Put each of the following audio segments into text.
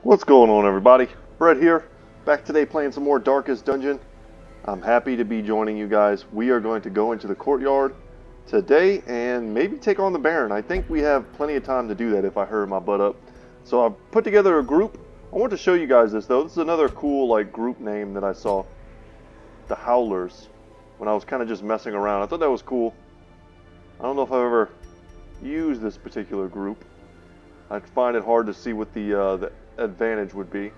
What's going on, everybody? Brett here, back today playing some more Darkest Dungeon. I'm happy to be joining you guys. We are going to go into the courtyard today and maybe take on the Baron. I think we have plenty of time to do that if I hurry my butt up. So I've put together a group. I want to show you guys this though. This is another cool group name that I saw. The Howlers. When I was kind of just messing around. I thought that was cool. I don't know if I've ever used this particular group. I find it hard to see what the advantage would be,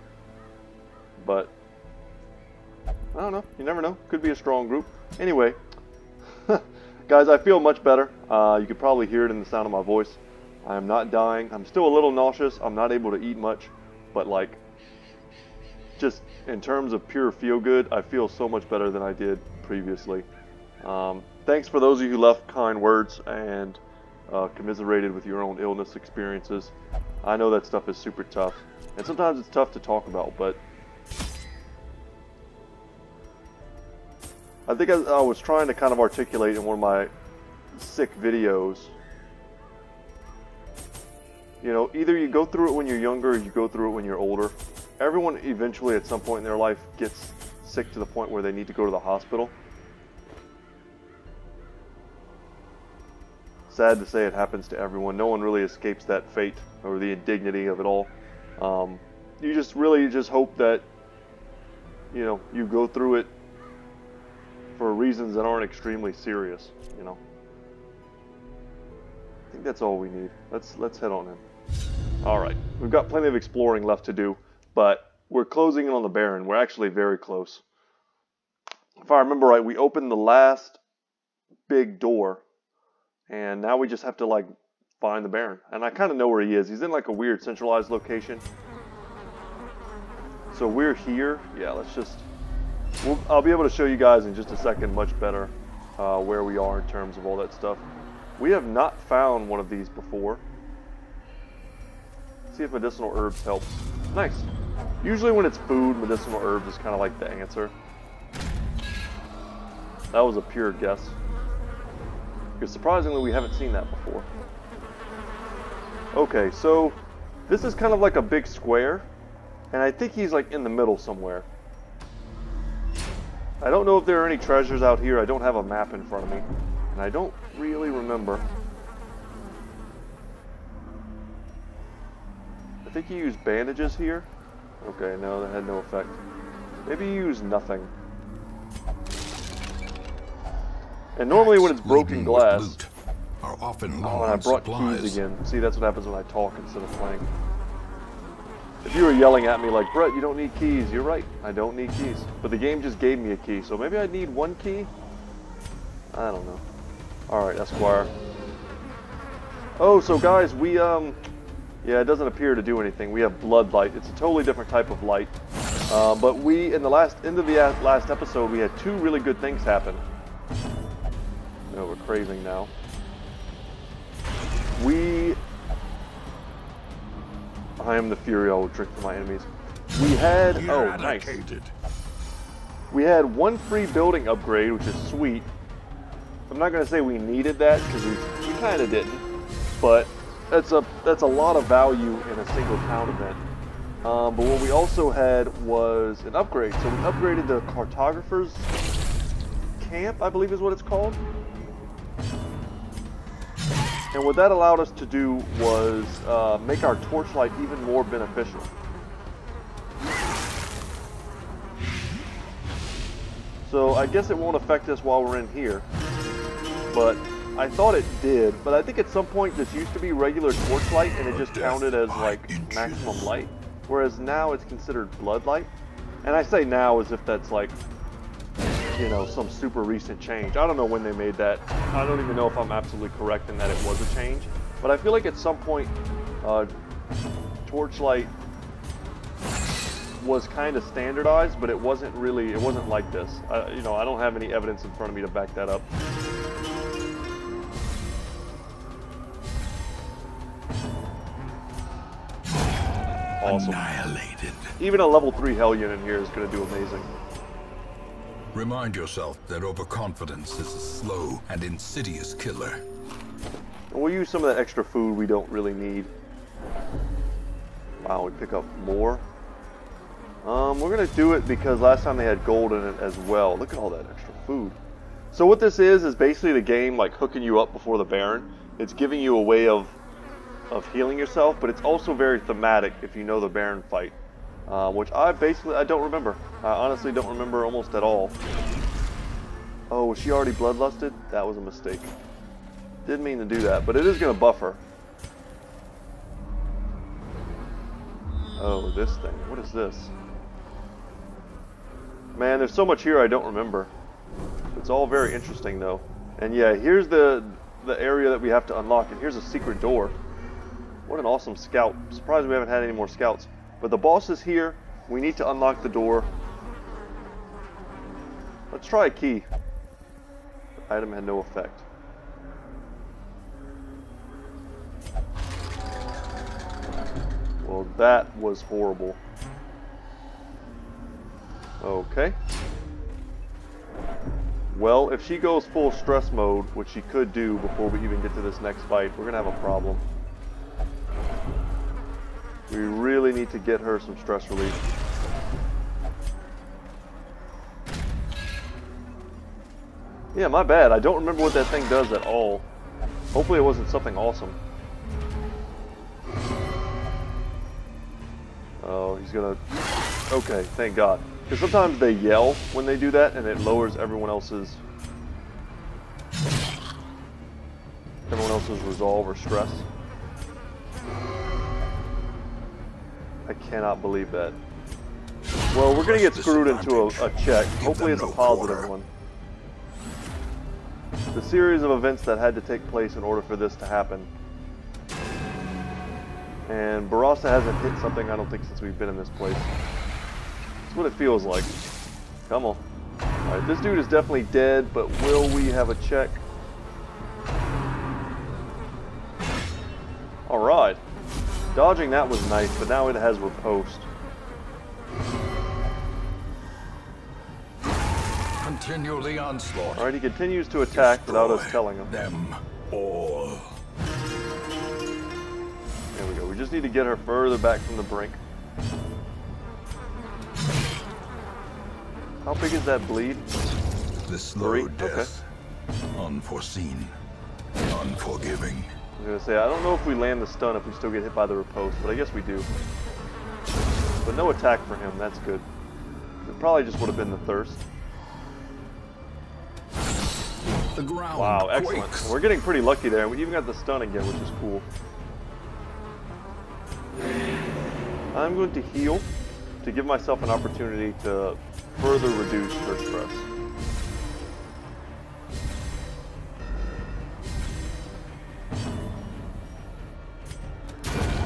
but I don't know. You never know. Could be a strong group. Anyway, guys, I feel much better. You could probably hear it in the sound of my voice. I am not dying. I'm still a little nauseous. I'm not able to eat much, but just in terms of pure feel good, I feel so much better than I did previously. Thanks for those of you who left kind words and commiserated with your own illness experiences. I know that stuff is super tough, and sometimes it's tough to talk about, but I think I was trying to kind of articulate in one of my sick videos. You know, either you go through it when you're younger or you go through it when you're older. Everyone eventually at some point in their life gets sick to the point where they need to go to the hospital. Sad to say it happens to everyone. No one really escapes that fate or the indignity of it all. You just really hope that, you know, you go through it for reasons that aren't extremely serious, you know. I think that's all we need. Let's head on in. Alright, we've got plenty of exploring left to do, but we're closing in on the Baron. We're actually very close. If I remember right, we opened the last big door, and now we just have to find the Baron. And I kind of know where he is. He's in a weird centralized location. So we're here. Yeah, let's just... I'll be able to show you guys in just a second much better where we are in terms of all that stuff. We have not found one of these before. Let's see if medicinal herbs helps. Nice. Usually when it's food, medicinal herbs is kind of the answer. That was a pure guess. Because surprisingly, we haven't seen that before. Okay, so this is kind of like a big square, and I think he's in the middle somewhere. I don't know if there are any treasures out here. I don't have a map in front of me, and I don't really remember. I think you use bandages here. Okay, no, that had no effect. Maybe you use nothing. And normally when it's broken glass, are often oh, and I brought keys again. See, that's what happens when I talk instead of playing. If you were yelling at me Brett, you don't need keys, you're right. I don't need keys. But the game just gave me a key, so maybe I need one key? I don't know. Alright, Esquire. Oh, so guys, we, yeah, it doesn't appear to do anything. We have blood light. It's a totally different type of light. But we, in the end of the last episode, we had two really good things happen. No, we're craving now. I am the fury, I will drink for my enemies. We had, oh, nice. We had one free building upgrade, which is sweet. I'm not going to say we needed that, because we kind of didn't. But that's a lot of value in a single town event. But what we also had was an upgrade. So we upgraded the cartographer's camp, I believe is what it's called. And what that allowed us to do was make our torchlight even more beneficial. So I guess it won't affect us while we're in here, but I thought it did. But I think at some point this used to be regular torchlight and it just counted as maximum light, whereas now it's considered blood light. And I say now as if that's you know, some super recent change. I don't know when they made that. I don't even know if I'm absolutely correct in that it was a change. But I feel like at some point, torchlight was kind of standardized, but it wasn't like this. You know, I don't have any evidence in front of me to back that up. Awesome. Annihilated. Even a level 3 Hellion in here is going to do amazing. Remind yourself that overconfidence is a slow and insidious killer. And we'll use some of that extra food we don't really need. Wow, we pick up more. We're gonna do it because last time they had gold in it as well. Look at all that extra food. So what this is basically the game like hooking you up before the Baron. It's giving you a way of healing yourself, but it's also very thematic if you know the Baron fight, which I don't remember. I honestly don't remember almost at all. Oh, was she already bloodlusted? That was a mistake. Didn't mean to do that, but it is gonna buff her. Oh, this thing. What is this? Man, there's so much here I don't remember. It's all very interesting though. And yeah, here's the area that we have to unlock, and here's a secret door. What an awesome scout. I'm surprised we haven't had any more scouts. But the boss is here. We need to unlock the door. Let's try a key. The item had no effect. Well, that was horrible. Okay. Well, if she goes full stress mode, which she could do before we even get to this next fight, we're going to have a problem. We really need to get her some stress relief. Yeah, my bad. I don't remember what that thing does at all. Hopefully it wasn't something awesome. Oh, he's gonna... Okay, thank God. Because sometimes they yell when they do that, and it lowers everyone else's resolve or stress. I cannot believe that. Well, we're gonna get screwed into a check. Hopefully it's a positive one. The series of events that had to take place in order for this to happen. And Barassa hasn't hit something, I don't think, since we've been in this place. That's what it feels like. Come on. Alright, this dude is definitely dead, but will we have a check? Alright. Dodging that was nice, but now it has riposte. Continue the onslaught. Alright, he continues to attack without us telling him. Them all. There we go. We just need to get her further back from the brink. How big is that bleed? The slow 3? death. Okay. Unforeseen. Unforgiving. I was going to say, I don't know if we land the stun if we still get hit by the riposte, but I guess we do. But no attack for him. That's good. It probably just would have been the thirst. The ground Wow, excellent. quakes. We're getting pretty lucky there. We even got the stun again, which is cool. I'm going to heal to give myself an opportunity to further reduce her stress.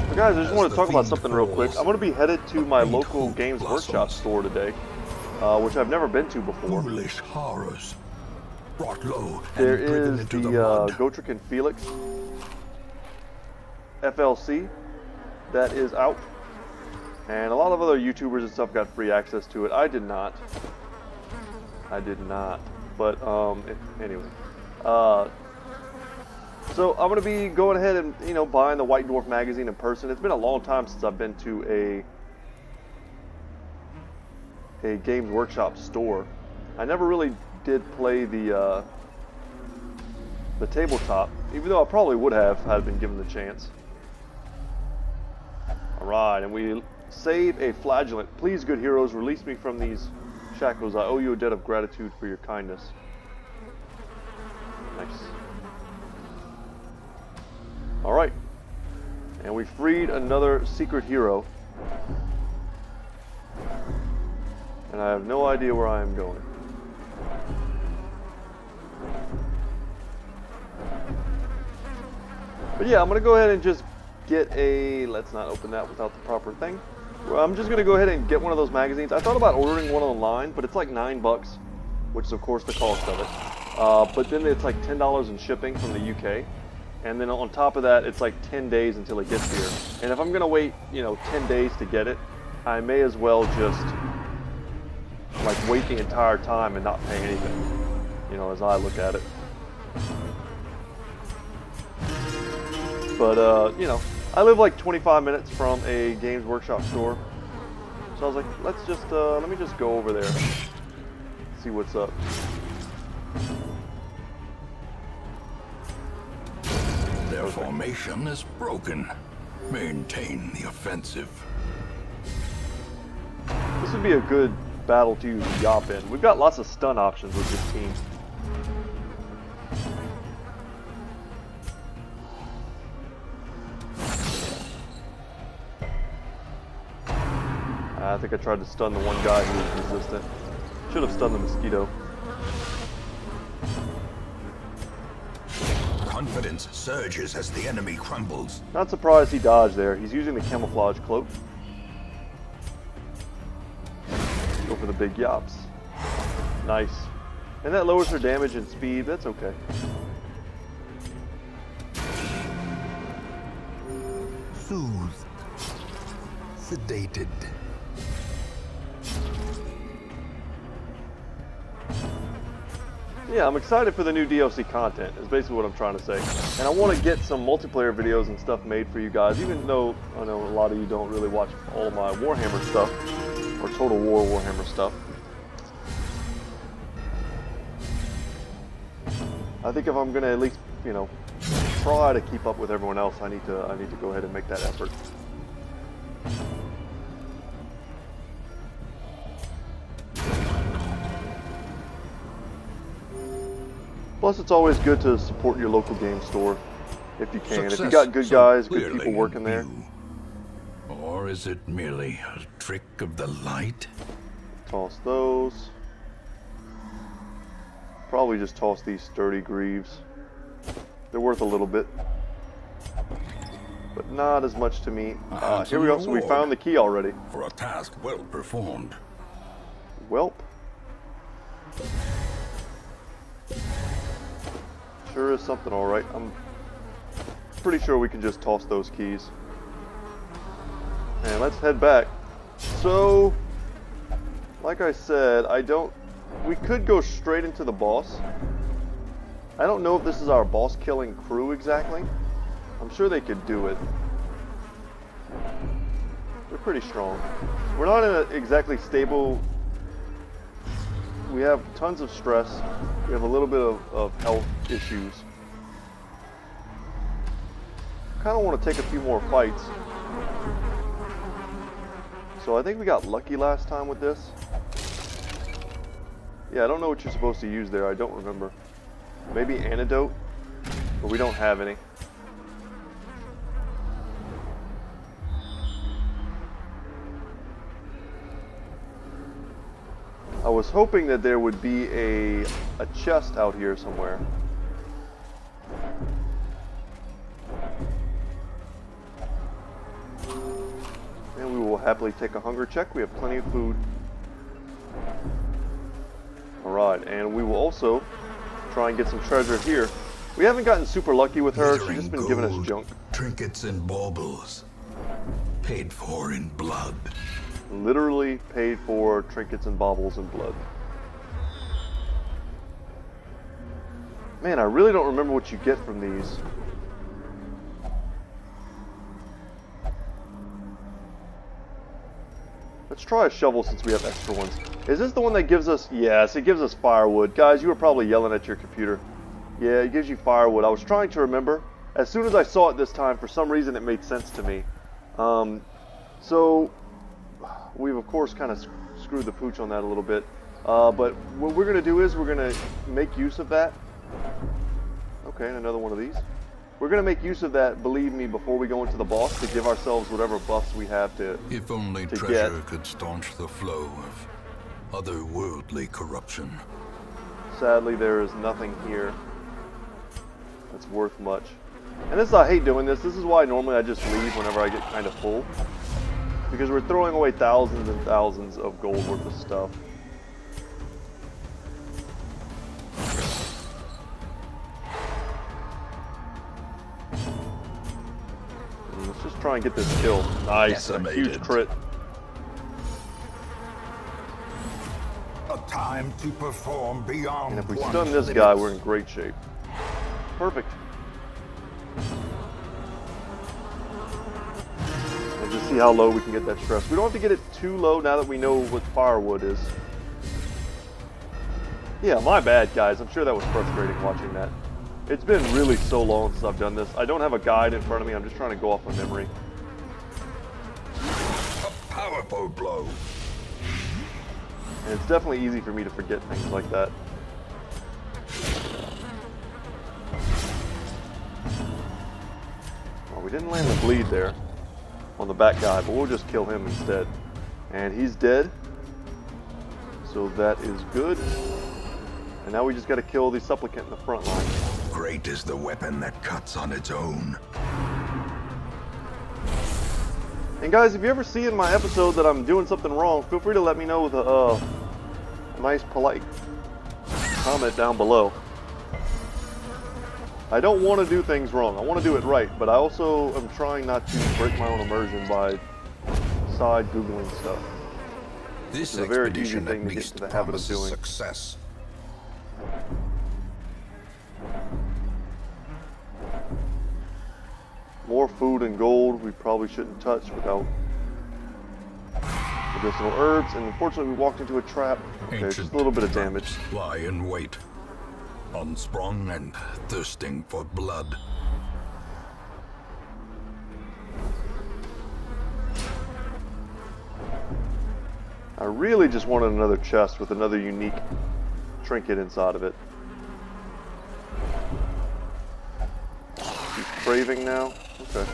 So guys, I just want to talk about something real quick. I'm going to be headed to my local Games Workshop store today, which I've never been to before. Foolish horrors. Brought low There and driven is into the mud. Gotrek and Felix FLC that is out, and a lot of other YouTubers and stuff got free access to it. I did not. But anyway, so I'm gonna be going ahead and buying the White Dwarf magazine in person. It's been a long time since I've been to a Games Workshop store. I never really did play the tabletop, even though I probably would have had I been given the chance. Alright, and we save a flagellant. Please, good heroes, release me from these shackles. I owe you a debt of gratitude for your kindness. Nice. Alright. And we freed another secret hero. And I have no idea where I am going. But yeah, I'm going to go ahead and just get a... Let's not open that without the proper thing. Well, I'm just going to go ahead and get one of those magazines. I thought about ordering one online, but it's like $9, which is of course the cost of it. But then it's like $10 in shipping from the UK. And then on top of that, it's like 10 days until it gets here. And if I'm going to wait, 10 days to get it, I may as well just like wait the entire time and not pay anything, as I look at it. But, I live like 25 minutes from a Games Workshop store. So I was like, let's just, let me just go over there. See what's up. Their formation is broken. Maintain the offensive. This would be a good battle to use Yop in. We've got lots of stun options with this team. I think I tried to stun the one guy who was resistant. Should have stunned the mosquito. Confidence surges as the enemy crumbles. Not surprised he dodged there. He's using the camouflage cloak. Go for the big yops. Nice. And that lowers her damage and speed. That's okay. Soothed. Sedated. Yeah, I'm excited for the new DLC content, is basically what I'm trying to say. And I want to get some multiplayer videos and stuff made for you guys, even though I know a lot of you don't really watch all of my Warhammer stuff, or Total War Warhammer stuff. I think if I'm going to at least, you know, try to keep up with everyone else, I need to go ahead and make that effort. Plus, it's always good to support your local game store, if you can. If you got good guys, good people working there. Or is it merely a trick of the light? Toss those. Probably just toss these sturdy greaves. They're worth a little bit, but not as much to me. Here we go. So we found the key already. For a task well performed. Welp. Sure is something, all right. I'm pretty sure we can just toss those keys. And let's head back. So, like I said, we could go straight into the boss. I don't know if this is our boss killing crew exactly. I'm sure they could do it. They're pretty strong. We're not in an exactly stable. We have tons of stress. We have a little bit of health issues. Kind of want to take a few more fights. So I think we got lucky last time with this. Yeah, I don't know what you're supposed to use there. I don't remember. Maybe antidote, but we don't have any. I was hoping that there would be a chest out here somewhere. And we will happily take a hunger check. We have plenty of food. Alright, and we will also try and get some treasure here. We haven't gotten super lucky with her. She's just been giving us junk. Trinkets and baubles. Paid for in blood. Literally paid for trinkets and baubles and blood. Man, I really don't remember what you get from these. Let's try a shovel since we have extra ones. Is this the one that gives us... Yes, it gives us firewood. Guys, you were probably yelling at your computer. Yeah, it gives you firewood. I was trying to remember. As soon as I saw it this time, for some reason it made sense to me. So... We've, of course, kind of screwed the pooch on that a little bit. But what we're going to do is we're going to make use of that. Okay, and another one of these. We're going to make use of that, believe me, before we go into the boss to give ourselves whatever buffs we have to If only treasure could staunch the flow of otherworldly corruption. Sadly, there is nothing here that's worth much. And this, I hate doing this. This is why normally I just leave whenever I get kind of full. Because we're throwing away thousands and thousands of gold worth of stuff. And let's just try and get this kill. Nice, a huge crit. A time to perform beyond. And if we stun this guy, we're in great shape. Perfect. see how low we can get that stress. We don't have to get it too low now that we know what firewood is. Yeah, my bad, guys. I'm sure that was frustrating watching that. It's been really so long since I've done this. I don't have a guide in front of me. I'm just trying to go off of memory. A powerful blow. And it's definitely easy for me to forget things like that. Well, we didn't land the bleed there on the back guy, but we'll just kill him instead. And he's dead. So that is good. And now we just got to kill the supplicant in the front line. Great is the weapon that cuts on its own. And guys, if you ever see in my episode that I'm doing something wrong, feel free to let me know with a nice, polite comment down below. I don't want to do things wrong. I want to do it right, but I also am trying not to break my own immersion by side Googling stuff. This is a very easy expedition thing at to get least into the habit of promises doing. success. More food and gold we probably shouldn't touch without medicinal herbs, and unfortunately we walked into a trap. Okay, just a little bit of damage. Lie in wait, unsprung and thirsting for blood. I really just wanted another chest with another unique trinket inside of it. She's craving now? Okay.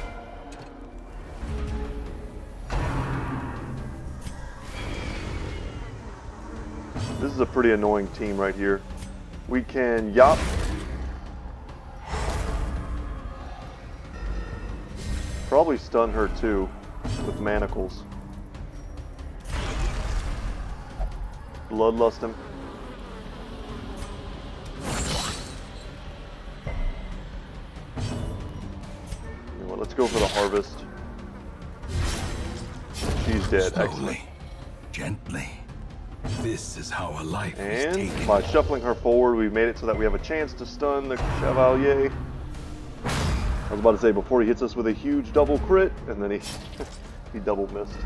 This is a pretty annoying team right here. We can yop. Probably stun her too with manacles. Bloodlust him. You know what, let's go for the harvest. She's dead. Slowly, Excellent. gently. This is how a life is And taken. by shuffling her forward, we've made it so that we have a chance to stun the Chevalier. I was about to say, before he hits us with a huge double crit, and then he double missed.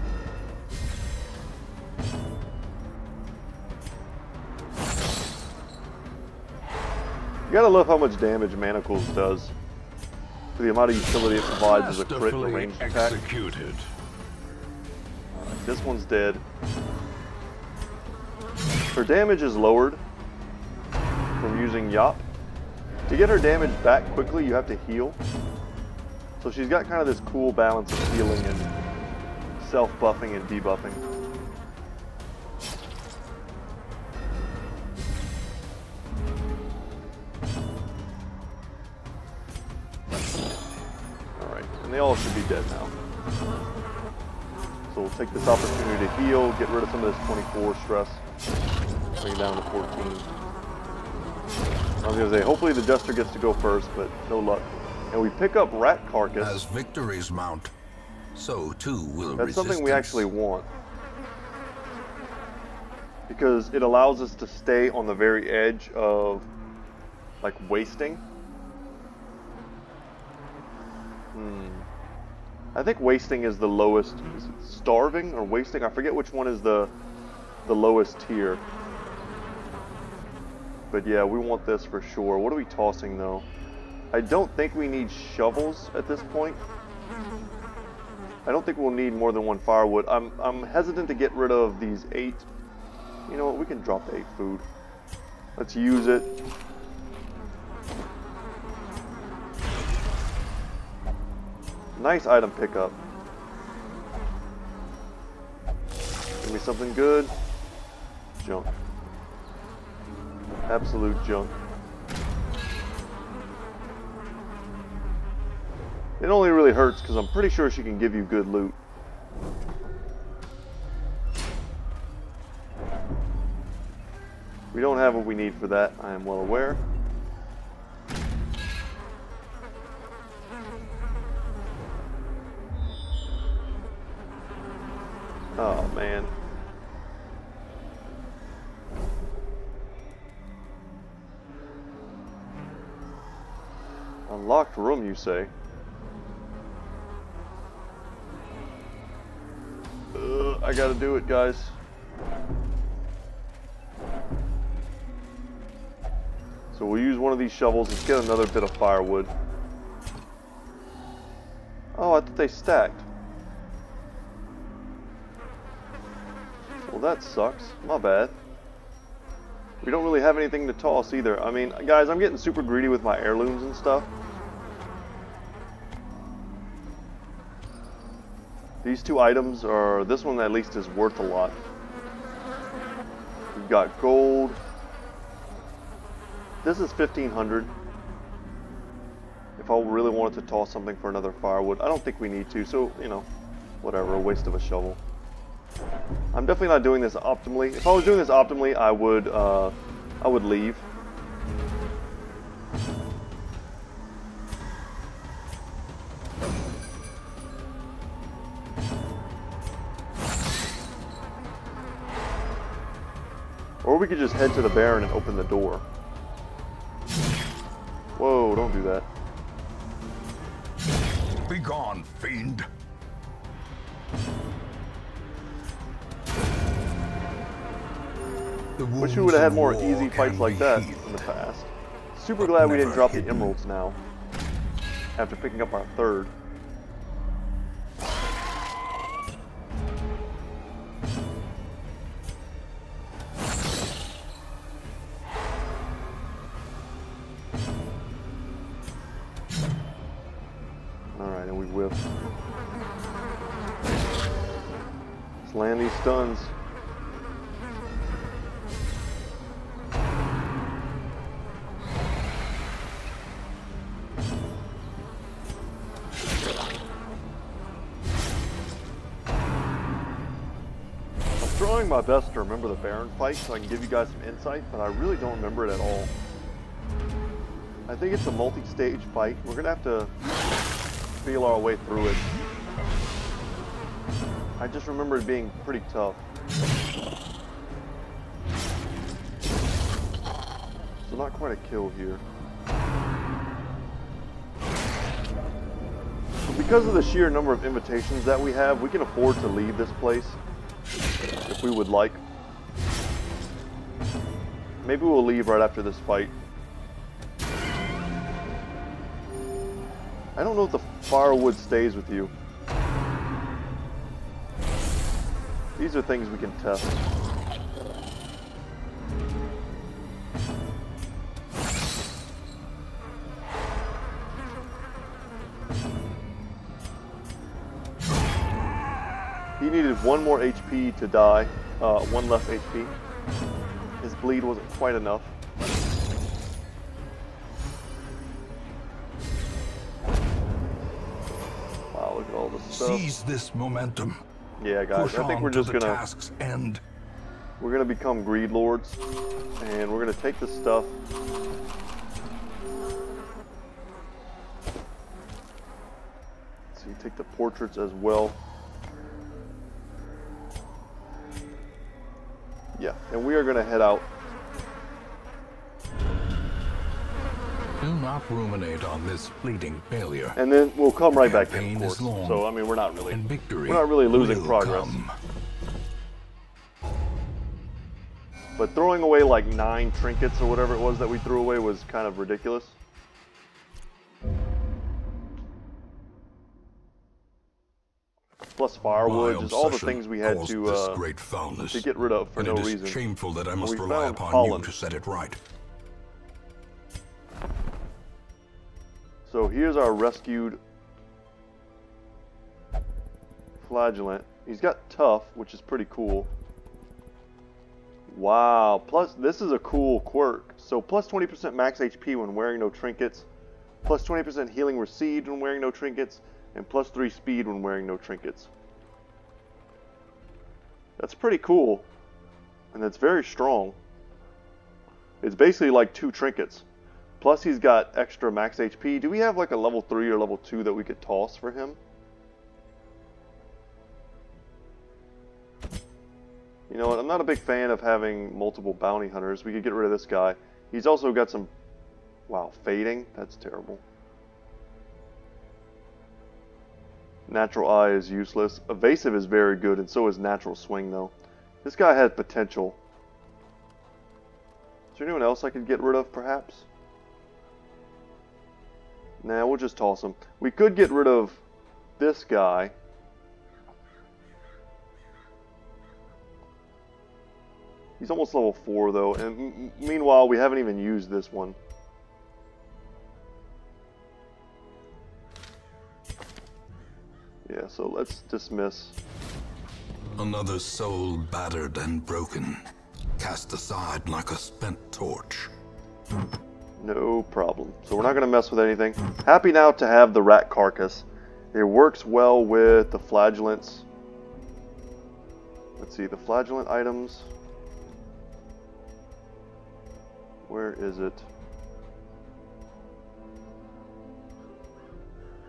You gotta love how much damage Manacles does for the amount of utility it provides as a crit and ranged attack. Executed. Alright, this one's dead. Her damage is lowered from using Yop. To get her damage back quickly, you have to heal. So she's got kind of this cool balance of healing and self-buffing and debuffing. Alright, and they all should be dead now. So we'll take this opportunity to heal, get rid of some of this 24 stress, bring it down to 14. I was going to say, hopefully the Jester gets to go first, but no luck. And we pick up Rat Carcass. As victories mount, so too will That's resistance. something we actually want. Because it allows us to stay on the very edge of, like, wasting. I think wasting is the lowest. Is it starving or wasting? I forget which one is the lowest tier. But yeah, we want this for sure. What are we tossing though? I don't think we need shovels at this point. I don't think we'll need more than one firewood. I'm hesitant to get rid of these 8. You know what? We can drop the 8 food. Let's use it. Nice item pickup. Give me something good. Junk. Absolute junk. It only really hurts because I'm pretty sure she can give you good loot. We don't have what we need for that, I am well aware. Oh man. Unlocked room, you say? I gotta do it, guys. So we'll use one of these shovels. Let's get another bit of firewood. Oh, I thought they stacked. Well, that sucks. My bad. We don't really have anything to toss either. I mean, guys, I'm getting super greedy with my heirlooms and stuff. These two items are, this one at least is worth a lot. We've got gold. This is 1500. If I really wanted to toss something for another firewood, I don't think we need to, so, you know, whatever, a waste of a shovel. I'm definitely not doing this optimally. If I was doing this optimally, I would leave. Or we could just head to the Baron and open the door. Whoa, don't do that. Be gone, fiend. Wish we would have had more easy fights like that in the past. Super glad we didn't drop the emeralds now, after picking up our third. Alright, and we whiff. Let's land these stuns. Trying my best to remember the Baron fight so I can give you guys some insight, but I really don't remember it at all. I think it's a multi-stage fight. We're gonna have to feel our way through it. I just remember it being pretty tough. So not quite a kill here. But because of the sheer number of invitations that we have, we can afford to leave this place. If we would like. Maybe we'll leave right after this fight. I don't know if the firewood stays with you. These are things we can test. He needed one more HP to die, one less HP. His bleed wasn't quite enough. Wow, look at all this stuff. Seize this momentum. Yeah, guys, I think we're just gonna task's end. We're gonna become greed lords, and we're gonna take this stuff. So you take the portraits as well. Yeah, and we are going to head out. Do not ruminate on this fleeting failure. And then we'll come right back in, Campaign of course. is long, So, I mean, we're not and victory really losing will progress. come. But throwing away like 9 trinkets or whatever it was that we threw away was kind of ridiculous. Plus firewood, just all the things we had to get rid of for no reason. It is shameful that I must rely upon you to set it right. So here's our rescued flagellant. He's got tough, which is pretty cool. Wow, plus this is a cool quirk. So plus 20% max HP when wearing no trinkets, plus 20% healing received when wearing no trinkets, and plus 3 speed when wearing no trinkets. That's pretty cool, and that's very strong. It's basically like 2 trinkets. Plus he's got extra max HP. Do we have like a level 3 or level 2 that we could toss for him? You know what, I'm not a big fan of having multiple bounty hunters. We could get rid of this guy. He's also got some... Wow, fading? That's terrible. Natural Eye is useless. Evasive is very good, and so is Natural Swing, though. This guy had potential. Is there anyone else I could get rid of, perhaps? Nah, we'll just toss him. We could get rid of this guy. He's almost level 4, though, and meanwhile, we haven't even used this one. Yeah, so let's dismiss. Another soul battered and broken, cast aside like a spent torch. No problem. So we're not going to mess with anything. Happy now to have the rat carcass. It works well with the flagellants. Let's see, the flagellant items. Where is it?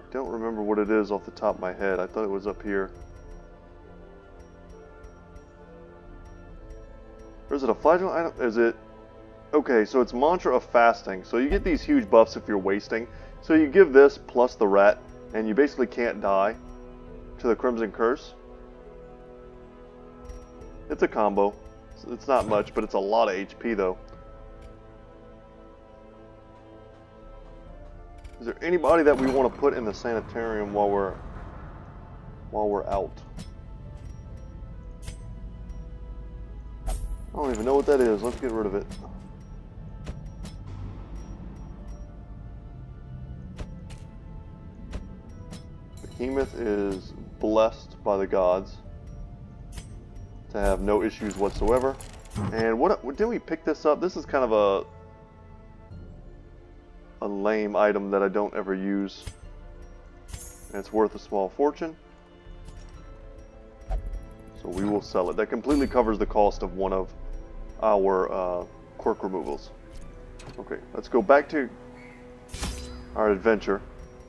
I don't remember what it is off the top of my head. I thought it was up here. Or is it a flagellant item? Is it... Okay, so it's Mantra of Fasting. So you get these huge buffs if you're wasting. So you give this plus the rat, and you basically can't die to the Crimson Curse. It's a combo. It's not much, but it's a lot of HP though. Is there anybody that we want to put in the sanitarium while we're out? I don't even know what that is. Let's get rid of it. Behemoth is blessed by the gods to have no issues whatsoever. And what did we pick this up? This is kind of a lame item that I don't ever use. And it's worth a small fortune. So we will sell it. That completely covers the cost of one of our quirk removals. Okay, let's go back to our adventure.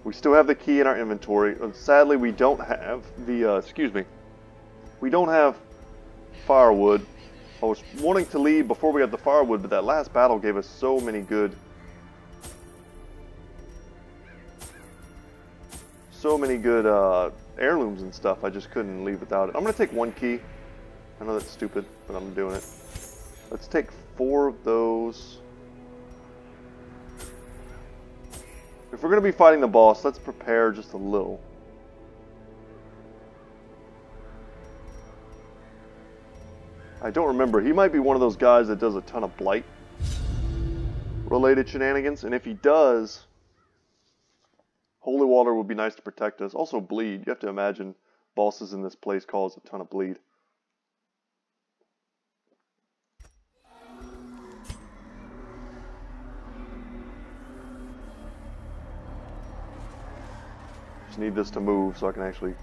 We still have the key in our inventory. Sadly, we don't have the, excuse me, we don't have firewood. I was wanting to leave before we got the firewood, but that last battle gave us so many good heirlooms and stuff. I just couldn't leave without it. I'm going to take one key. I know that's stupid, but I'm doing it. Let's take 4 of those. If we're going to be fighting the boss, let's prepare just a little. I don't remember. He might be one of those guys that does a ton of blight related shenanigans, and if he does, holy water would be nice to protect us. Also bleed. You have to imagine bosses in this place cause a ton of bleed. Just need this to move so I can actually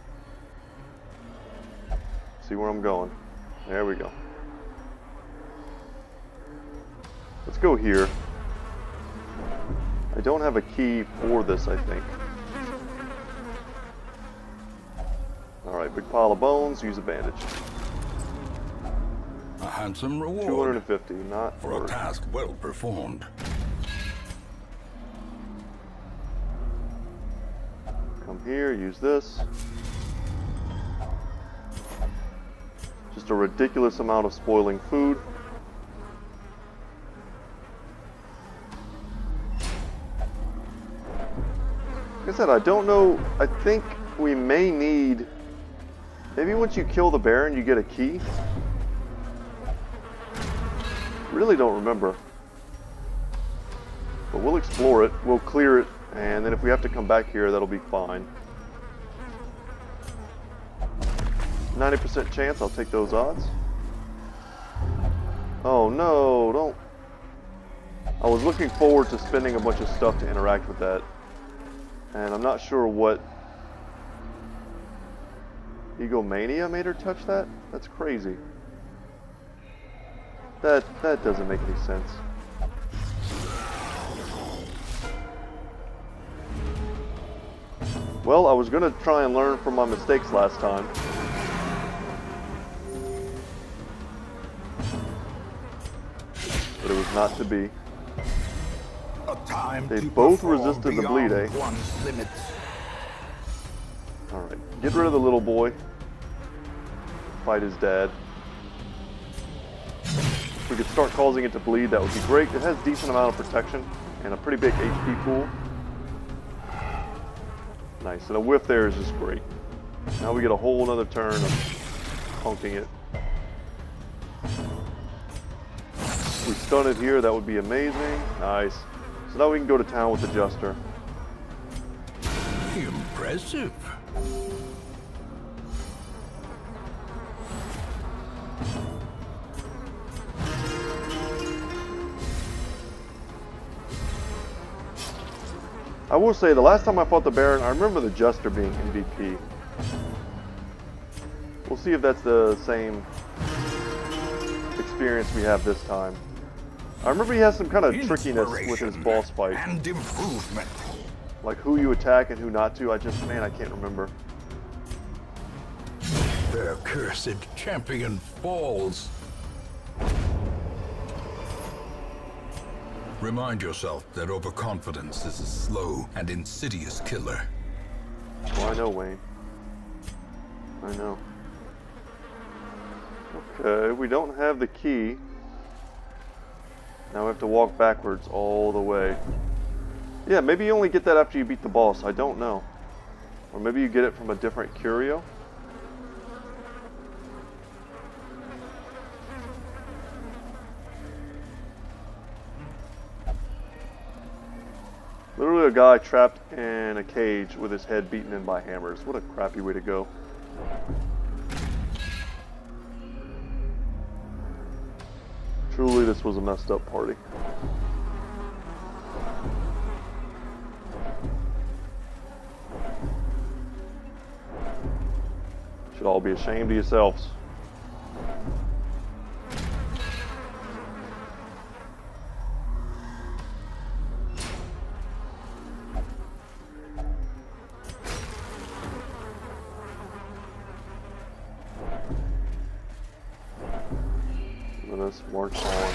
see where I'm going. There we go. Let's go here. I don't have a key for this, I think. Alright, big pile of bones, use a bandage. A handsome reward. 250, not for a task well performed. Come here, use this. Just a ridiculous amount of spoiling food. Like I said, I don't know. I think we may need... Maybe once you kill the Baron, you get a key. Really don't remember. But we'll explore it. We'll clear it. And then if we have to come back here, that'll be fine. 90% chance, I'll take those odds. Oh no, don't. I was looking forward to spending a bunch of stuff to interact with that. And I'm not sure what egomania made her touch that? That's crazy. That doesn't make any sense. Well, I was gonna try and learn from my mistakes last time. But it was not to be. They both resisted the bleed, eh? Alright. Get rid of the little boy. Fight his dad. If we could start causing it to bleed, that would be great. It has a decent amount of protection and a pretty big HP pool. Nice, and a whiff there is just great. Now we get a whole another turn of punking it. If we stun it here, that would be amazing. Nice. So now we can go to town with the Jester. Impressive. I will say, the last time I fought the Baron, I remember the Jester being MVP. We'll see if that's the same experience we have this time. I remember he has some kind of trickiness with his boss fight. And improvement. Like who you attack and who not to. I can't remember. Their cursed champion falls. Remind yourself that overconfidence is a slow and insidious killer. Oh, I know, Wayne. I know. Okay, we don't have the key. Now we have to walk backwards all the way. Yeah, maybe you only get that after you beat the boss. I don't know. Or maybe you get it from a different curio. Literally a guy trapped in a cage with his head beaten in by hammers. What a crappy way to go. Truly, this was a messed up party. Should all be ashamed of yourselves. Let's march on.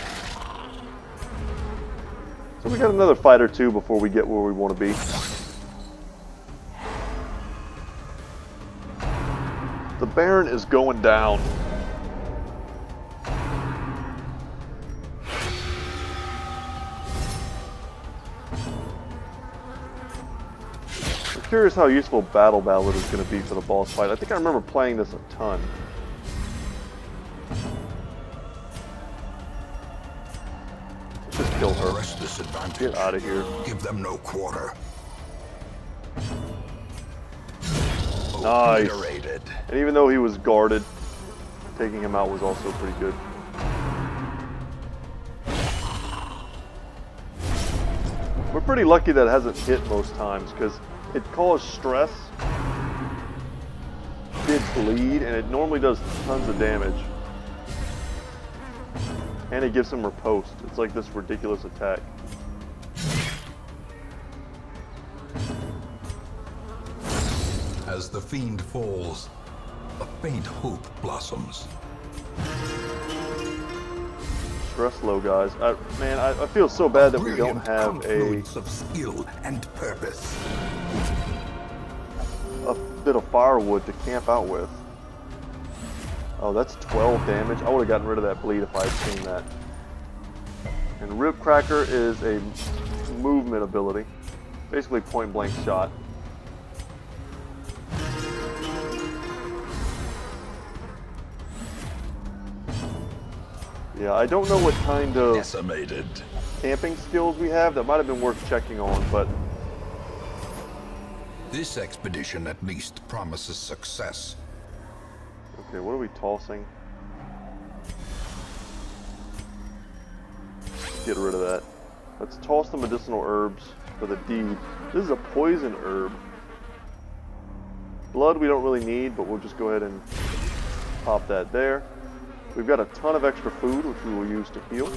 So we got another fight or two before we get where we want to be. The Baron is going down. I'm curious how useful Battle Ballad is going to be for the boss fight. I think I remember playing this a ton. Just kill her. Get out of here. Give them no quarter. Nice. And even though he was guarded, taking him out was also pretty good. We're pretty lucky that it hasn't hit most times because it caused stress, did bleed, and it normally does tons of damage. And it gives him riposte. It's like this ridiculous attack. As the fiend falls, a faint hope blossoms. Stress low, guys. Man, I feel so bad that we don't have of skill and purpose. a bit of firewood to camp out with. Oh, that's 12 damage. I would have gotten rid of that bleed if I had seen that. And Rib Cracker is a movement ability. Basically point blank shot. Yeah, I don't know what kind of Decimated. camping skills we have. That might have been worth checking on, but This expedition at least promises success. okay, what are we tossing? Get rid of that. Let's toss the medicinal herbs for the deed. This is a poison herb. Blood we don't really need, but we'll just go ahead and pop that there. We've got a ton of extra food, which we will use to heal.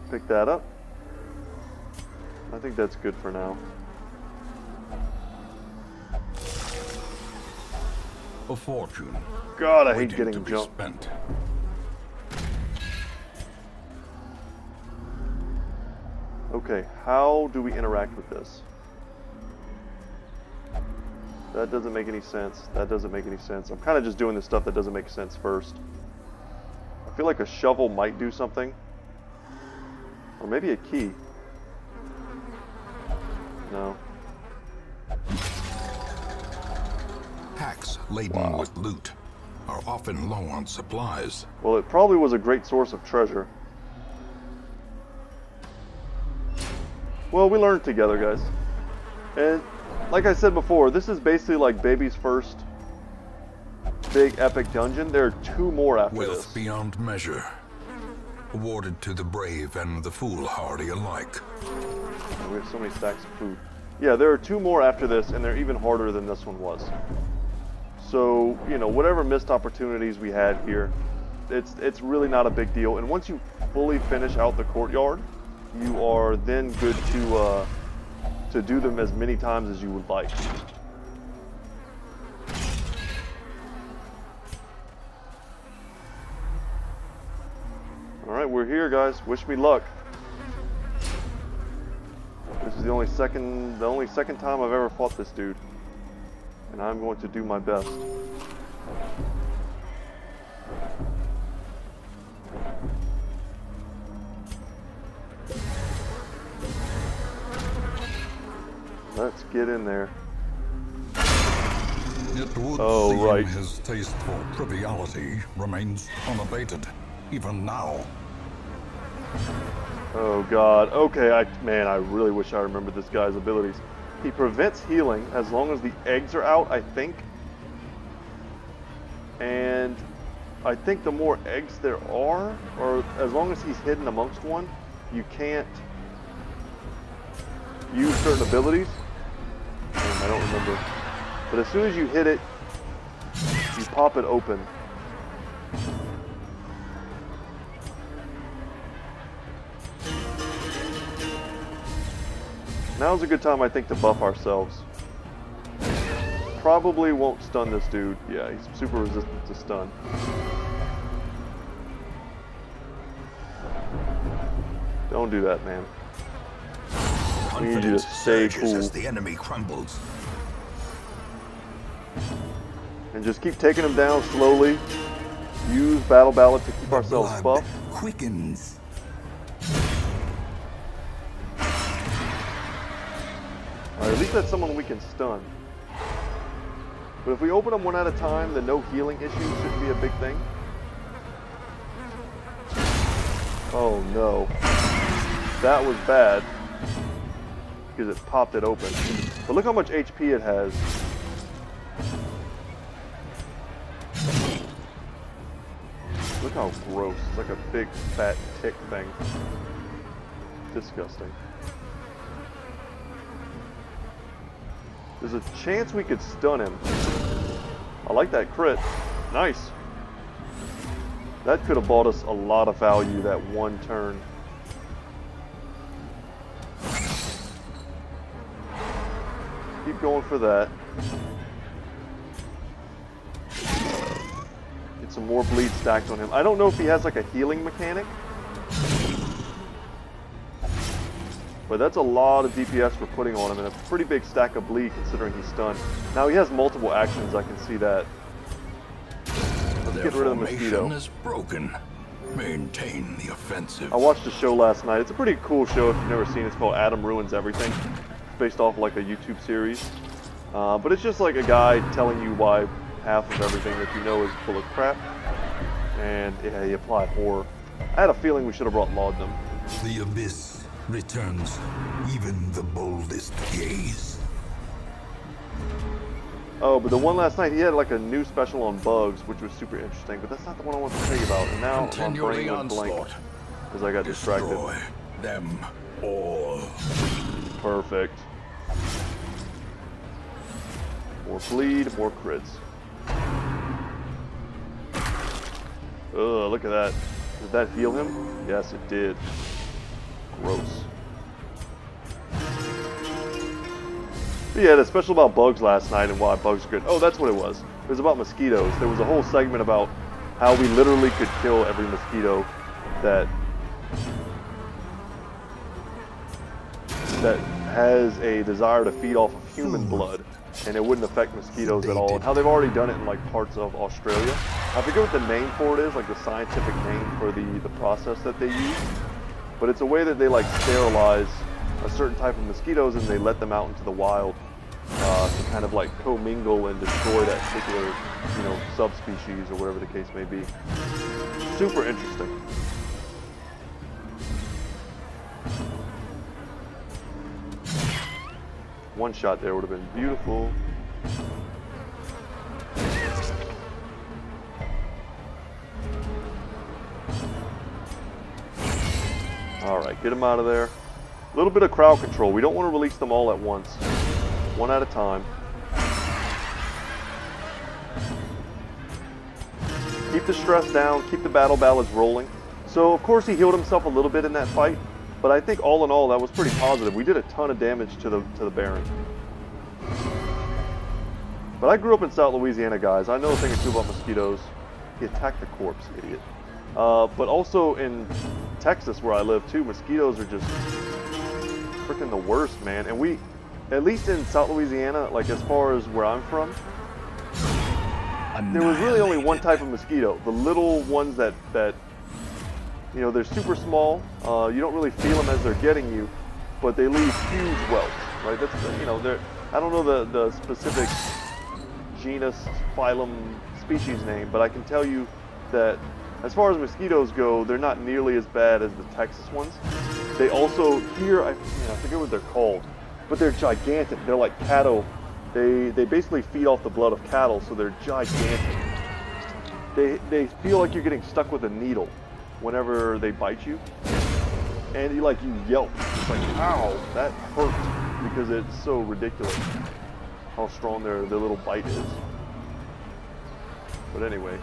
Pick that up. I think that's good for now. A fortune. God, I hate waiting getting to be jumped. spent. Okay, how do we interact with this? That doesn't make any sense. That doesn't make any sense. I'm kind of just doing the stuff that doesn't make sense first. I feel like a shovel might do something. Or maybe a key. No. Packs laden with loot are often low on supplies. Well, it probably was a great source of treasure. Well, we learned together, guys. And like I said before, this is basically like Baby's first big epic dungeon. There are 2 more after this. Wealth beyond measure, awarded to the brave and the foolhardy alike. We have so many stacks of food. Yeah, there are 2 more after this, and they're even harder than this one was. So, you know, whatever missed opportunities we had here, it's really not a big deal. And once you fully finish out the courtyard, you are then good to do them as many times as you would like. All right, we're here, guys. Wish me luck. This is the only second time I've ever fought this dude, and I'm going to do my best. Let's get in there. It would seem his taste for triviality remains unabated, even now. Oh god. Okay, man, I really wish I remembered this guy's abilities. He prevents healing as long as the eggs are out, I think. And I think the more eggs there are, or as long as he's hidden amongst one, you can't use certain abilities. I don't remember. But as soon as you hit it, you pop it open. Now's a good time, I think, to buff ourselves. Probably won't stun this dude. Yeah, he's super resistant to stun. Don't do that, man. We need you to stay cool. As the enemy crumbles. And just keep taking him down slowly. Use Battle Ballad to keep ourselves buffed. Quickens. Alright, at least that's someone we can stun. But if we open them one at a time, then no healing issues shouldn't be a big thing. Oh no. That was bad. Because it popped it open. But look how much HP it has. Look how gross. It's like a big fat tick thing. Disgusting. There's a chance we could stun him. I like that crit. Nice. That could have bought us a lot of value that one turn. Keep going for that. Get some more bleed stacked on him. I don't know if he has like a healing mechanic. But that's a lot of DPS we're putting on him, and a pretty big stack of bleed considering he's stunned. Now he has multiple actions, I can see that. Let's get rid of the mosquito. Is broken. Maintain the offensive. I watched a show last night. It's a pretty cool show if you've never seen it. It's called Adam Ruins Everything. It's based off like a YouTube series. But it's just like a guy telling you why half of everything that you know is full of crap. And yeah, he applied horror. I had a feeling we should have brought Laudanum. The abyss returns even the boldest gaze. Oh, but the one last night, he had like a new special on bugs, which was super interesting, but that's not the one I want to tell you about. And now I'm brain went blank because I got distracted. Destroy them all. Perfect. More bleed, more crits. Ugh, look at that. Did that heal him? Yes, it did. Gross. But yeah, the special about bugs last night and why bugs are good. Oh, that's what it was. It was about mosquitoes. There was a whole segment about how we literally could kill every mosquito that has a desire to feed off of human blood. and it wouldn't affect mosquitoes at all. And how they've already done it in like parts of Australia. I forget what the name for it is, like the scientific name for the process that they use. But it's a way that they like sterilize a certain type of mosquitoes and they let them out into the wild to kind of like commingle and destroy that particular, you know, subspecies or whatever the case may be. Super interesting. One shot there would have been beautiful. Alright, get him out of there. A little bit of crowd control. We don't want to release them all at once. One at a time. Keep the stress down. Keep the battle ballads rolling. So, of course, he healed himself a little bit in that fight. But I think all in all, that was pretty positive. We did a ton of damage to the Baron. But I grew up in South Louisiana, guys. I know a thing or two about mosquitoes. He attacked the corpse, idiot. But also in Texas, where I live too, mosquitoes are just freaking the worst, man. And we, at least in South Louisiana, like as far as where I'm from, there was really only one type of mosquito. The little ones that you know, they're super small. You don't really feel them as they're getting you, but they leave huge welts, right? That's, you know, they're, I don't know the specific genus, phylum, species name, but I can tell you that as far as mosquitoes go, they're not nearly as bad as the Texas ones. They also, here, I forget what they're called, but they're gigantic. They're like cattle. They basically feed off the blood of cattle, so they're gigantic. They feel like you're getting stuck with a needle whenever they bite you, and you yelp. It's like, ow, that hurt, because it's so ridiculous how strong their little bite is. But anyway,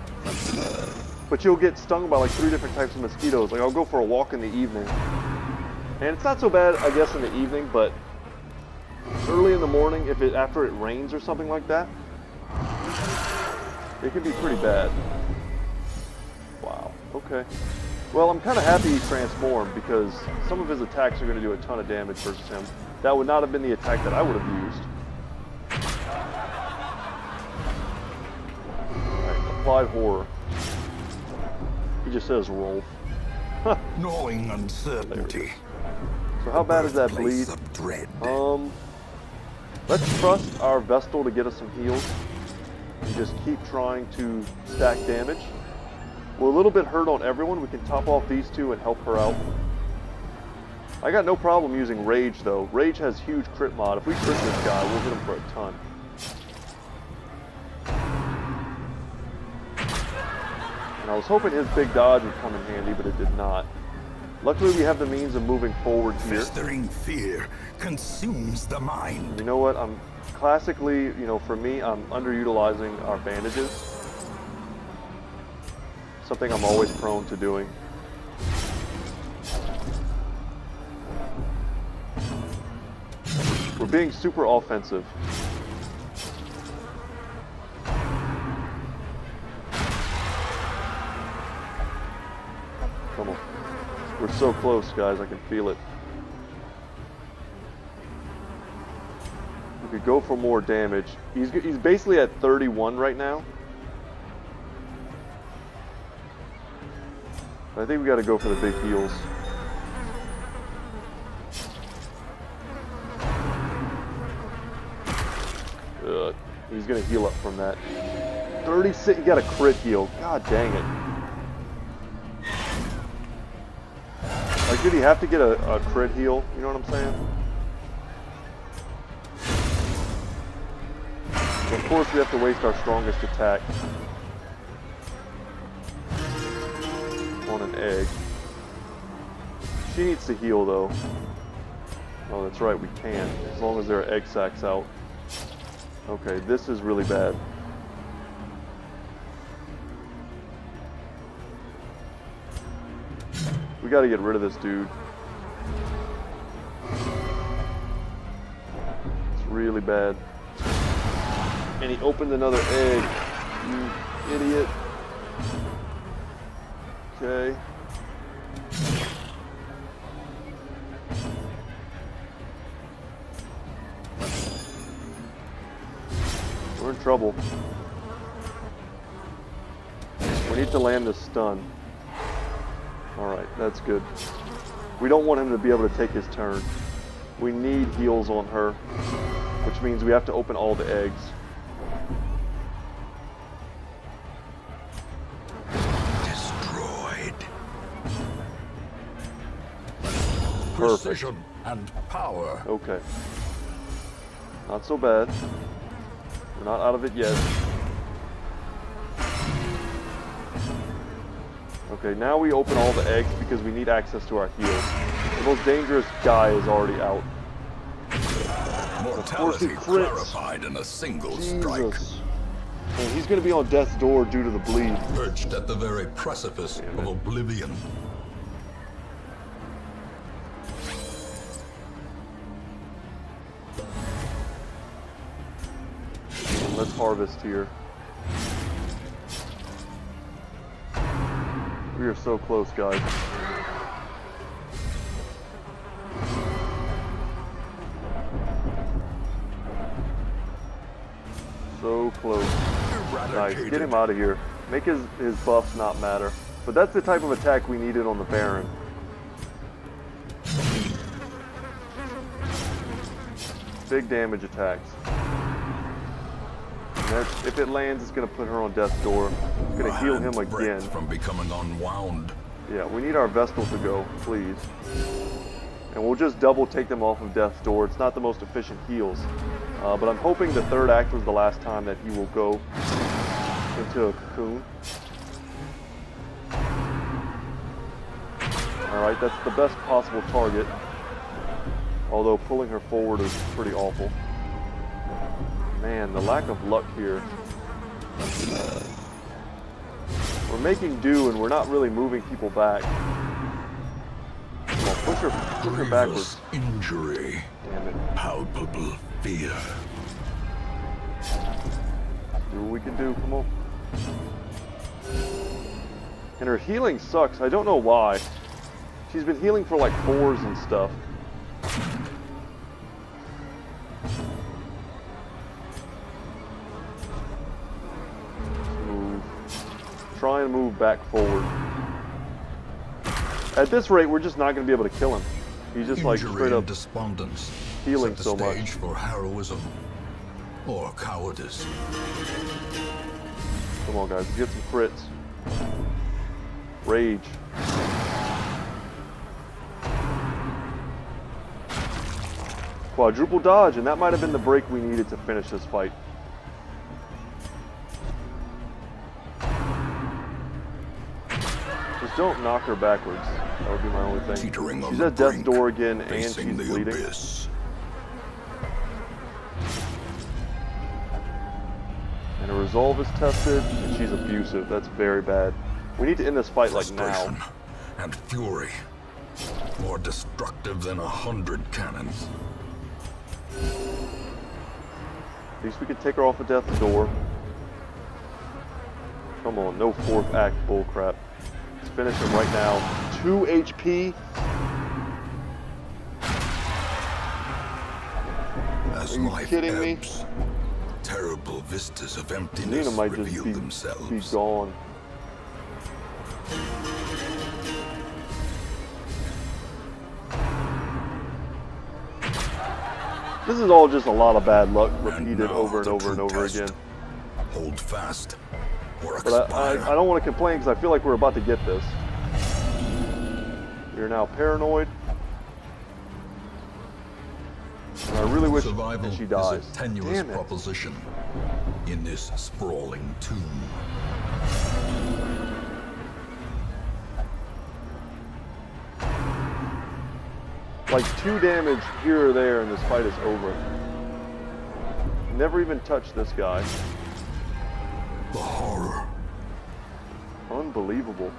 but you'll get stung by like 3 different types of mosquitoes. Like, I'll go for a walk in the evening, and it's not so bad, I guess, in the evening, but early in the morning, after it rains or something like that, it can be pretty bad. Wow, okay. Well, I'm kind of happy he transformed, because some of his attacks are going to do a ton of damage versus him. That would not have been the attack that I would have used. Alright, applied horror. He just says roll. Gnawing uncertainty. So how bad is that bleed? Let's trust our Vestal to get us some heals. And just keep trying to stack damage. We're a little bit hurt on everyone. We can top off these two and help her out. I got no problem using Rage, though. Rage has huge crit mod. If we crit this guy, we'll hit him for a ton. And I was hoping his big dodge would come in handy, but it did not. Luckily, we have the means of moving forward here. Festering fear consumes the mind. You know what? I'm classically, you know, for me, I'm underutilizing our bandages. Something I'm always prone to doing. We're being super offensive. Come on. We're so close, guys. I can feel it. We could go for more damage. He's basically at 31 right now. I think we got to go for the big heals. He's going to heal up from that. 36, he got a crit heal. God dang it. Like, did he have to get a crit heal? You know what I'm saying? Of course, we have to waste our strongest attack on an egg. She needs to heal, though. Oh, that's right, we can, as long as there are egg sacs out. Okay, this is really bad. We gotta get rid of this dude. It's really bad. And he opened another egg. You idiot. Okay. We're in trouble. We need to land this stun. Alright, that's good. We don't want him to be able to take his turn. We need heals on her, which means we have to open all the eggs. Destroyed. Perfect. Precision and power. Okay. Not so bad. We're not out of it yet. Okay, now we open all the eggs because we need access to our heals. The most dangerous guy is already out. Mortality clarified in a single strike. And he's going to be on death's door due to the bleed. Perched at the very precipice of oblivion. Let's harvest here. We are so close, guys. So close. Nice. Get him out of here. Make his buffs not matter. But that's the type of attack we needed on the Baron. Big damage attacks. And if it lands, it's going to put her on death's door. It's going to heal him again. From becoming unwound. Yeah, we need our Vestal to go, please. And we'll just double take them off of death's door. It's not the most efficient heals. But I'm hoping the third act was the last time that he will go into a cocoon. Alright, that's the best possible target. Although pulling her forward is pretty awful. Man, the lack of luck here. We're making do and we're not really moving people back. Come on, push her backwards. Injury. Damn it. Palpable fear. Do what we can do, come on. And her healing sucks, I don't know why. She's been healing for like 4s and stuff. Move. Try and move back forward. At this rate, we're just not going to be able to kill him. He's just like straight up despondence. Healing so much. Stage for heroism or cowardice. Come on, guys, get some crits. Rage. Quadruple dodge, and that might have been the break we needed to finish this fight. Just don't knock her backwards. That would be my only thing. She's at death's door again, and she's bleeding. And her resolve is tested, and she's abusive. That's very bad. We need to end this fight like now. And fury, more destructive than 100 cannons. At least we can take her off of death's door. Come on, no fourth act bullcrap. Let's finish him right now. 2 HP. As Are you life kidding me? ebbs, terrible vistas of emptiness Nina might just reveal be themselves. gone. This is all just a lot of bad luck repeated over and over and over again. Hold fast or But I don't want to complain because I feel like we're about to get this. You're now paranoid. And I really wish that she dies. Is a tenuous proposition in this sprawling tomb. Like 2 damage here or there and this fight is over. Never even touched this guy. The horror. Unbelievable.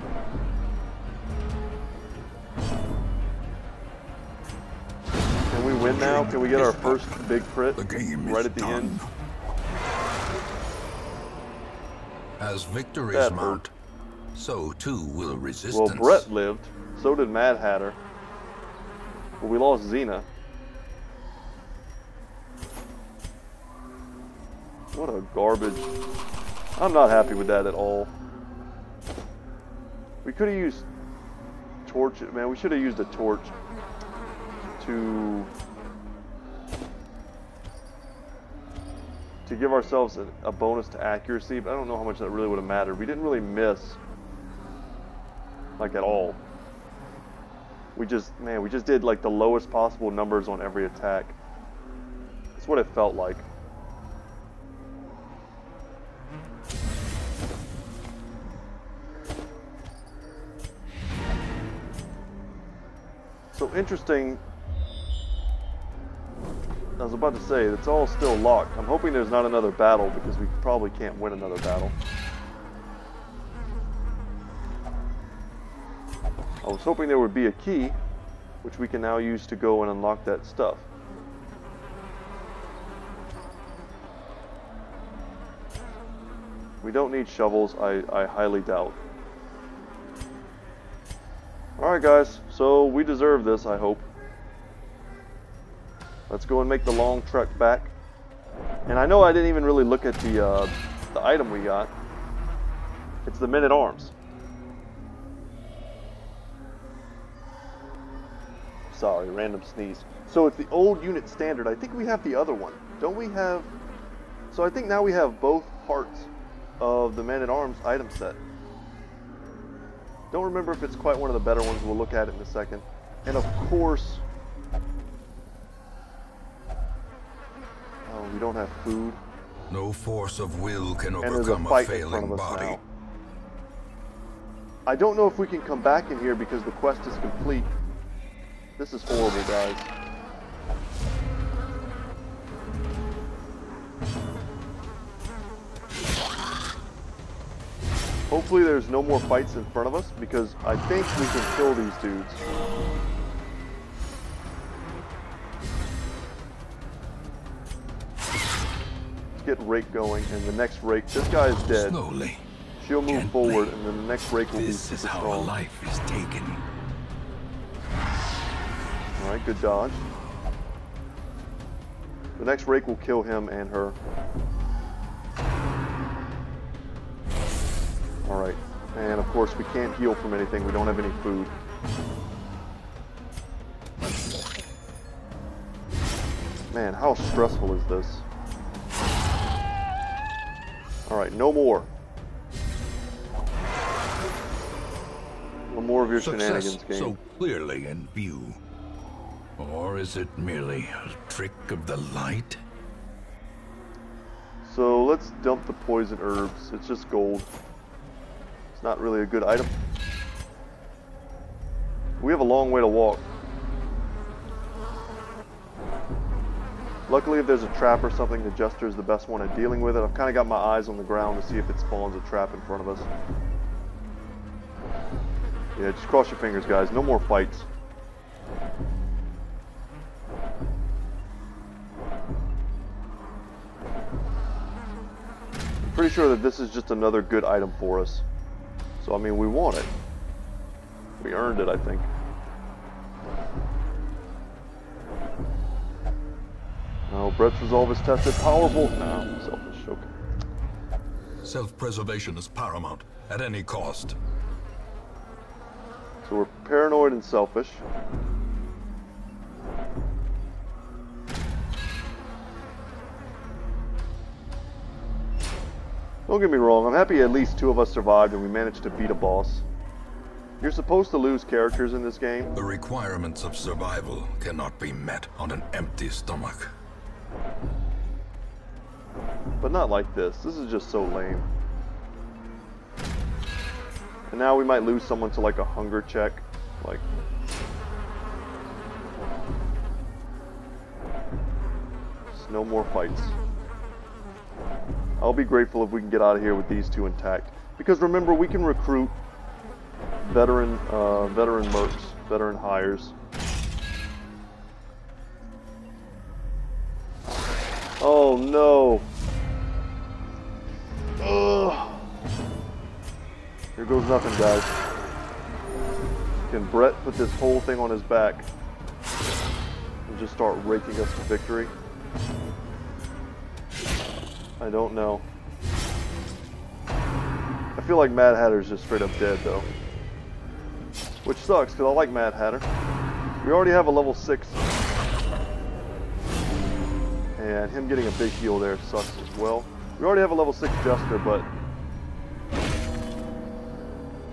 Can we win now? Can we get our first big crit right at the end? As victories mount, so too will resistance. Well, Brett lived. So did Mad Hatter. But we lost Xena. What a garbage. I'm not happy with that at all. We could have used torch. Man, we should have used a torch to give ourselves a bonus to accuracy, but I don't know how much that really would have mattered. We didn't really miss, like, at all. We just did like the lowest possible numbers on every attack. That's what it felt like. So interesting. I was about to say, it's all still locked. I'm hoping there's not another battle because we probably can't win another battle. I was hoping there would be a key, which we can now use to go and unlock that stuff. We don't need shovels, I highly doubt. Alright guys, so we deserve this, I hope. Let's go and make the long trek back. And I know I didn't even really look at the item we got. It's the men-at-arms. Sorry, random sneeze. So it's the old unit standard. I think we have the other one. Don't we have... So I think now we have both parts of the men-at-arms item set. Don't remember if it's quite one of the better ones. We'll look at it in a second. And of course... Oh, we don't have food. No force of will can And there's a overcome a fight in front failing of us body. now. I don't know if we can come back in here because the quest is complete. This is horrible, guys. Hopefully there's no more fights in front of us because I think we can kill these dudes. Let's get rake going, and the next rake, this guy is dead. Slowly. She'll move Gently. forward, and then the next rake will be This is super how a strong. life is taken. Alright, good dodge. The next rake will kill him and her. Alright, and of course we can't heal from anything, we don't have any food. Man, how stressful is this? Alright, no more. No more of your shenanigans, game. So clearly in view. Or is it merely a trick of the light? So let's dump the poison herbs. It's just gold. It's not really a good item. We have a long way to walk. Luckily, if there's a trap or something, the Jester is the best one at dealing with it. I've kind of got my eyes on the ground to see if it spawns a trap in front of us. Yeah, just cross your fingers, guys. No more fights. I'm pretty sure that this is just another good item for us. So, I mean, we want it. We earned it, I think. No, Brett's resolve is tested. Powerful. No, selfish. Okay. Self-preservation is paramount, at any cost. So we're paranoid and selfish. Don't get me wrong, I'm happy at least 2 of us survived and we managed to beat a boss. You're supposed to lose characters in this game. The requirements of survival cannot be met on an empty stomach. But not like this. This is just so lame. And now we might lose someone to like a hunger check. Like... Just no more fights. I'll be grateful if we can get out of here with these 2 intact. Because remember, we can recruit veteran mercs, veteran hires. Oh no! Ugh. Here goes nothing, guys. Can Brett put this whole thing on his back and just start raking us to victory? I don't know. I feel like Mad Hatter's just straight up dead though. Which sucks, because I like Mad Hatter. We already have a level 6. And him getting a big heal there sucks as well. We already have a level 6 Jester, but...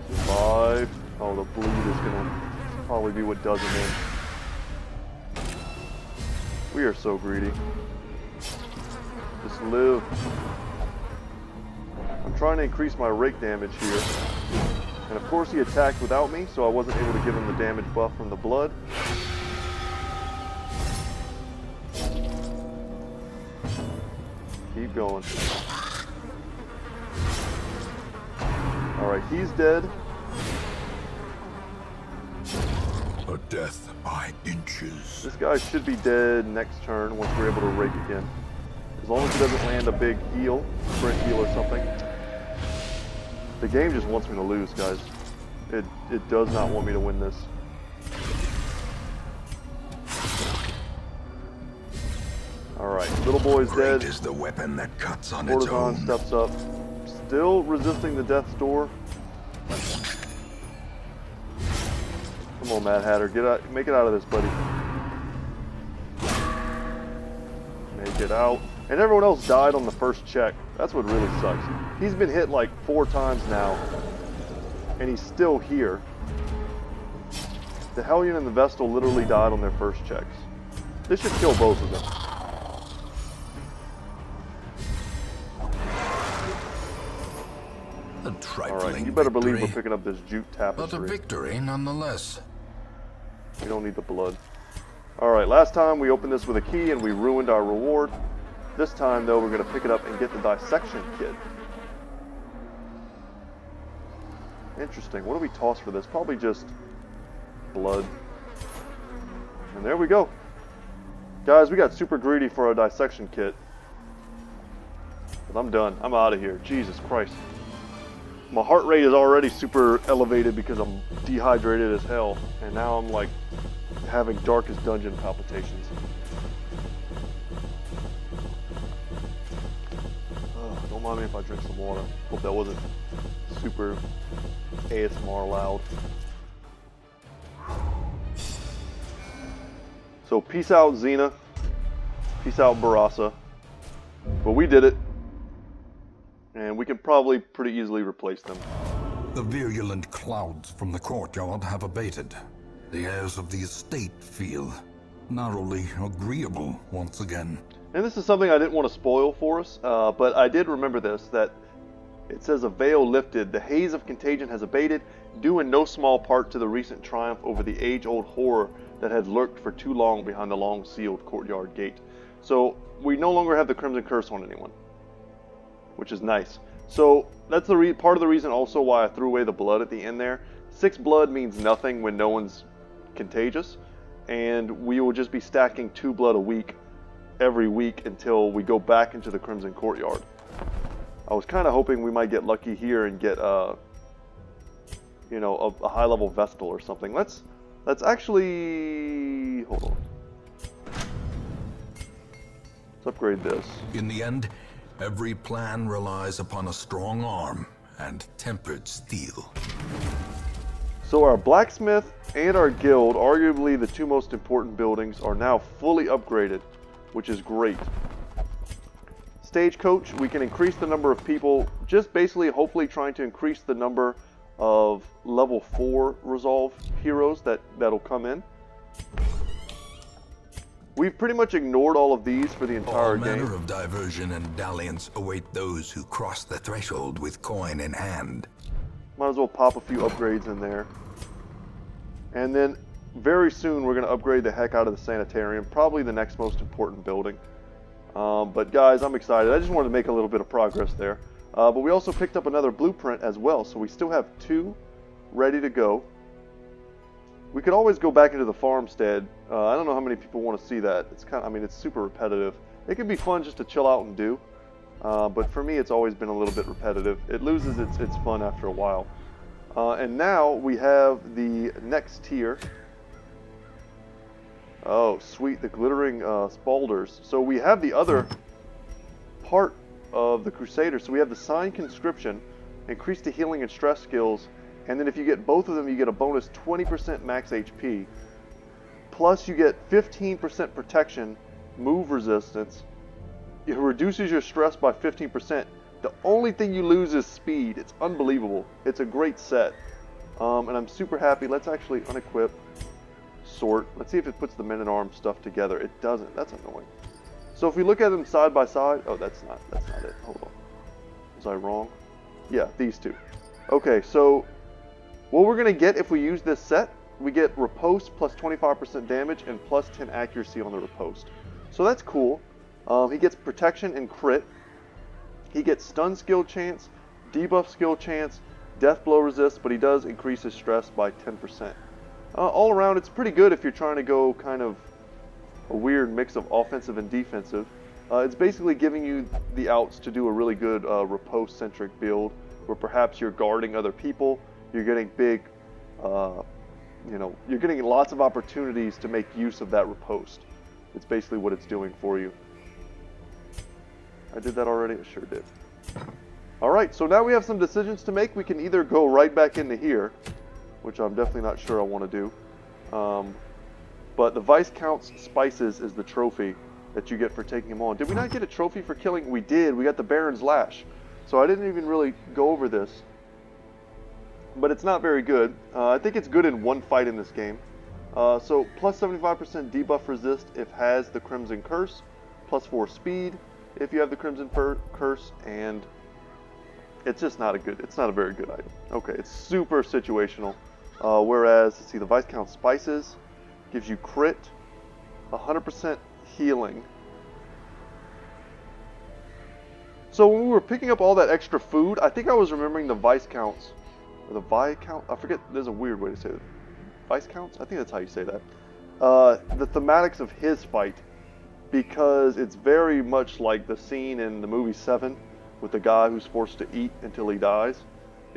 5. Oh, the bleed is going to probably be what does him in. We are so greedy. Just live. I'm trying to increase my rake damage here. And of course he attacked without me, so I wasn't able to give him the damage buff from the blood. Keep going. Alright, he's dead. A death by inches. This guy should be dead next turn once we're able to rake again. As long as he doesn't land a big heal, sprint heal or something. The game just wants me to lose, guys. It does not want me to win this. Alright, little boy's dead. Great is the weapon that cuts on its own. Courtesan steps up. Still resisting the death's door. Come on, Mad Hatter. Get out, make it out of this, buddy. Make it out. And everyone else died on the first check. That's what really sucks. He's been hit like 4 times now. And he's still here. The Hellion and the Vestal literally died on their first checks. This should kill both of them. Alright, you better believe we're picking up this jute tapestry. But a victory nonetheless. We don't need the blood. Alright, last time we opened this with a key and we ruined our reward. This time, though, we're going to pick it up and get the dissection kit. Interesting. What do we toss for this? Probably just blood. And there we go. Guys, we got super greedy for our dissection kit. But I'm done. I'm out of here. Jesus Christ. My heart rate is already super elevated because I'm dehydrated as hell. And now I'm like having Darkest Dungeon palpitations. Don't mind me if I drink some water. Hope that wasn't super ASMR loud. So peace out, Xena. Peace out, Barasa. But we did it. And we can probably pretty easily replace them. The virulent clouds from the courtyard have abated. The airs of the estate feel narrowly agreeable once again. And this is something I didn't want to spoil for us, but I did remember this, that it says a veil lifted, the haze of contagion has abated, due in no small part to the recent triumph over the age-old horror that had lurked for too long behind the long-sealed courtyard gate. So we no longer have the Crimson Curse on anyone, which is nice. So that's the part of the reason also why I threw away the blood at the end there. 6 blood means nothing when no one's contagious, and we will just be stacking 2 blood a week every week until we go back into the Crimson Courtyard. I was kind of hoping we might get lucky here and get you know, a high level Vestal or something. Let's actually hold on. Let's upgrade this. In the end, every plan relies upon a strong arm and tempered steel. So our blacksmith and our guild, arguably the 2 most important buildings, are now fully upgraded, which is great. Stagecoach, we can increase the number of people, just basically hopefully trying to increase the number of level 4 resolve heroes that'll come in. We've pretty much ignored all of these for the entire game. All manner of diversion and dalliance await those who cross the threshold with coin in hand. Might as well pop a few upgrades in there. And then very soon we're going to upgrade the heck out of the sanitarium, probably the next most important building. But guys, I'm excited. I just wanted to make a little bit of progress there. But we also picked up another blueprint as well, so we still have 2 ready to go. We could always go back into the farmstead. I don't know how many people want to see that. It's kind of, I mean, it's super repetitive. It can be fun just to chill out and do. But for me, it's always been a little bit repetitive. It loses its fun after a while. And now we have the next tier. Oh, sweet, the glittering spaulders. So we have the other part of the Crusader. So we have the Sign Conscription, increase the healing and stress skills, and then if you get both of them, you get a bonus 20% max HP. Plus you get 15% protection, move resistance. It reduces your stress by 15%. The only thing you lose is speed. It's unbelievable. It's a great set. And I'm super happy. Let's actually unequip, sort. Let's see if it puts the men-at-arms stuff together. It doesn't. That's annoying. So if we look at them side by side, oh, that's not it. Hold on. Was I wrong? Yeah, these two. Okay, so what we're going to get if we use this set, we get riposte plus 25% damage and plus 10 accuracy on the riposte. So that's cool. He gets protection and crit. He gets stun skill chance, debuff skill chance, death blow resist, but he does increase his stress by 10%. All around, it's pretty good if you're trying to go kind of a weird mix of offensive and defensive. It's basically giving you the outs to do a really good riposte-centric build, where perhaps you're guarding other people, you're getting big, you're getting lots of opportunities to make use of that riposte. It's basically what it's doing for you. I did that already? I sure did. Alright, so now we have some decisions to make. We can either go right back into here, which I'm definitely not sure I want to do. But the Viscount's Spices is the trophy that you get for taking him on. Did we not get a trophy for killing? We did. We got the Baron's Lash. So I didn't even really go over this. But it's not very good. I think it's good in one fight in this game. So plus 75% debuff resist if has the Crimson Curse. Plus 4 speed if you have the Crimson Curse, and it's just not it's not a very good item. Okay, it's super situational. Whereas, let's see, the Viscount Spices gives you crit, 100% healing. So when we were picking up all that extra food, I think I was remembering the Viscounts, or the Viscount, I forget, there's a weird way to say it. Viscounts? I think that's how you say that. The thematics of his fight, because it's very much like the scene in the movie Seven with the guy who's forced to eat until he dies.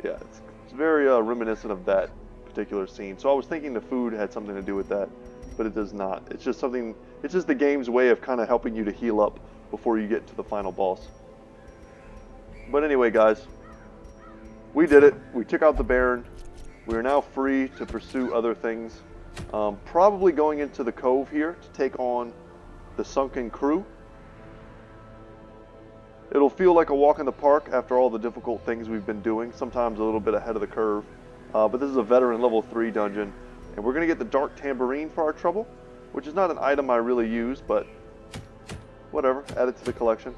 Yeah, it's very reminiscent of that particular scene. So I was thinking the food had something to do with that, but it does not. It's just something, it's just the game's way of kind of helping you to heal up before you get to the final boss. But anyway, guys, we did it. We took out the Baron. We are now free to pursue other things. Probably going into the cove here to take on the Sunken Crew. It'll feel like a walk in the park after all the difficult things we've been doing, sometimes a little bit ahead of the curve. But this is a veteran level 3 dungeon, and we're going to get the Dark Tambourine for our trouble, which is not an item I really use, but whatever, add it to the collection.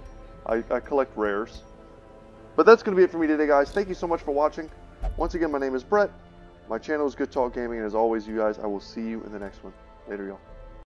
I collect rares. But that's going to be it for me today, guys. Thank you so much for watching. Once again, my name is Brett. My channel is Goodtalk Gaming, and as always, you guys, I will see you in the next one. Later, y'all.